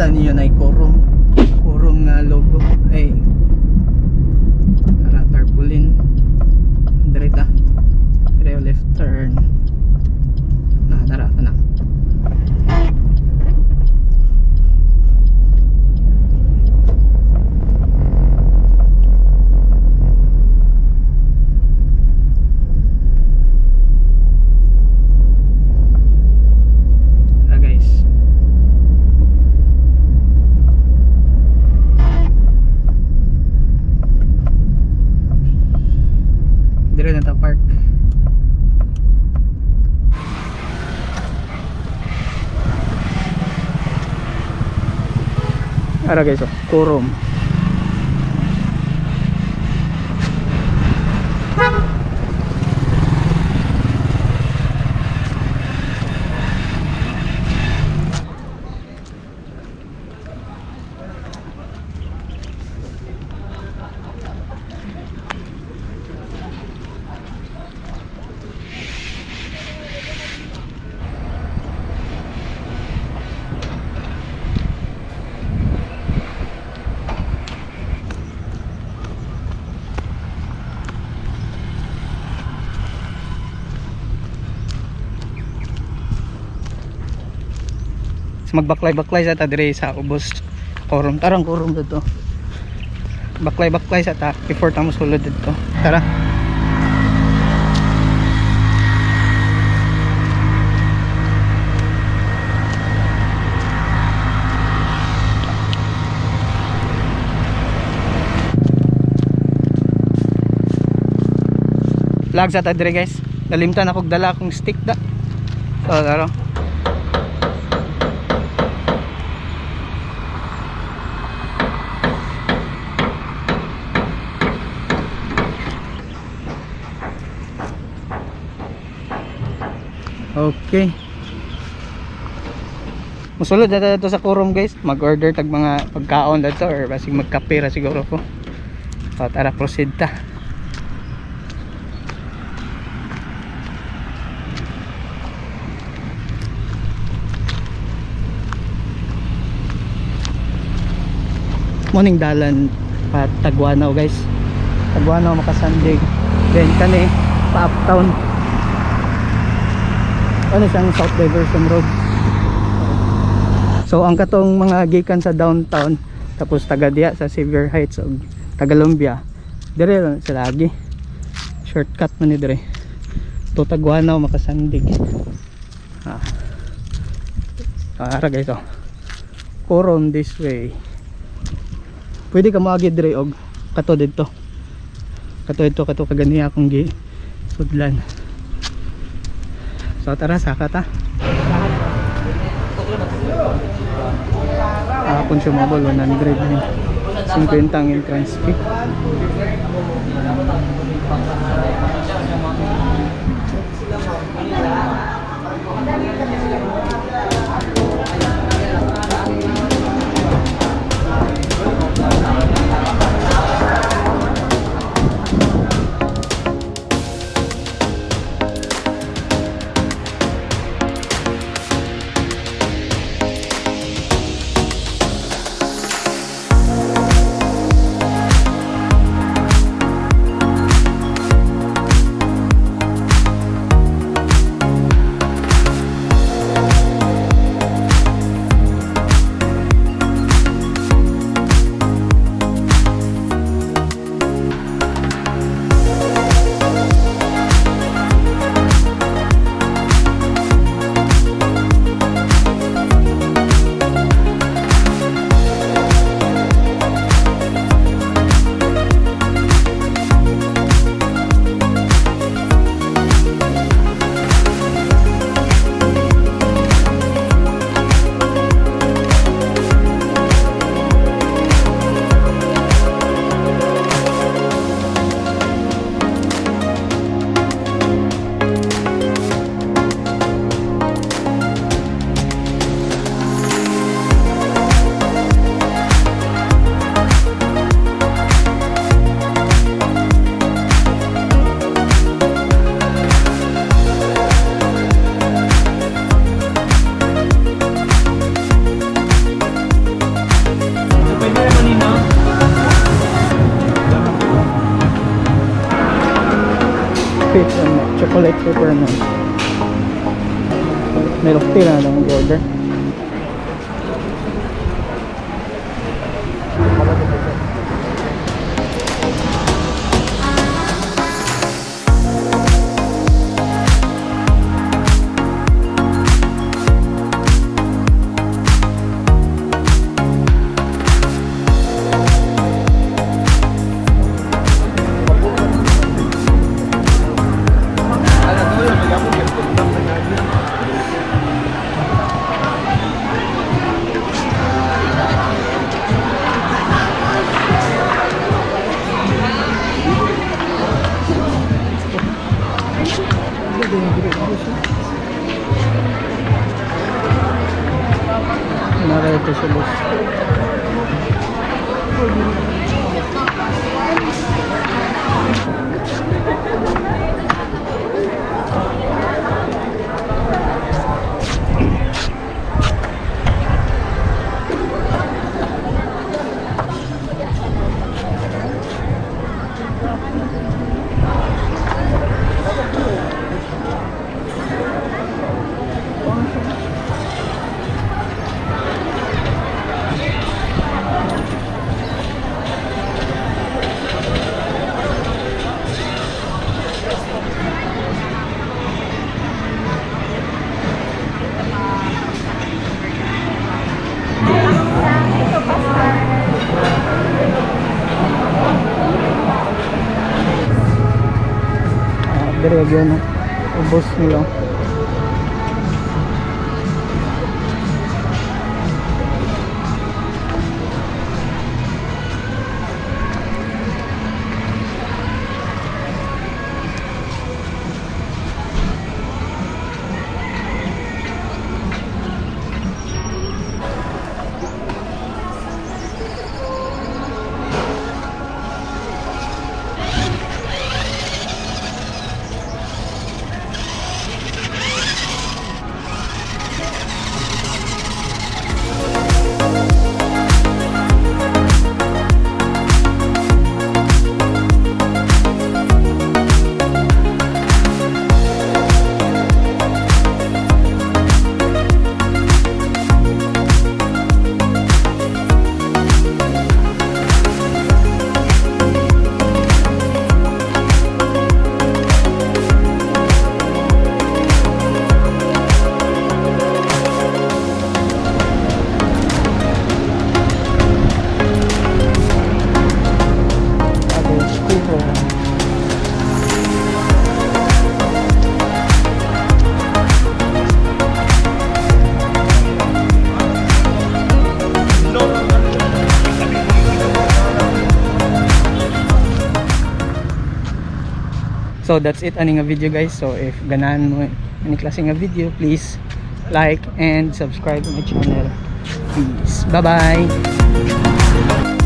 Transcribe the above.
makita niyo na kurom. Kurom nga logo. Ay. Tara, tarpaulin. Direta. Reo left turn. Tara, na. Dire na ta park. Ara guys, kurom. Magbaklay-baklay sa ta dire sa ubos kurom. Tarang kurom dito. Baklay-baklay sa ta before ta mosulod dito. Tara. Lag sa ta dire guys. Nalimtan ako dala akong stick da. So tara. Okay. Musulod na dito sa kurom guys. Mag-order tag mga pagkaon dito or basig magkape ra siguro ko. So tara, proceed ta. Morning dalan pa Tagwanaw guys. Tagwanaw makasandig. Then kani pa uptown. Ano siyang South Diversion Road. So ang katong mga gikan sa downtown tapos taga diya sa Xavier Heights o Tagalumbia dire lang sila lagi. Shortcut man ni dire. To Tagwanaw makasandig. Ara guys, kurom this way. Pwede ka maagi dire og kato dito. Kato kaganiya akong gi sudlan. So tara, saka ta. Consumable 150 ang entrance fee. Chocolate peppermint. Milk tea na lang mag-order. Narito sa bus. Dari yun, ubos nila. So that's it aning nga video guys. So if ganahan mo any klase nga video, please like and subscribe to my channel. Peace. Bye bye.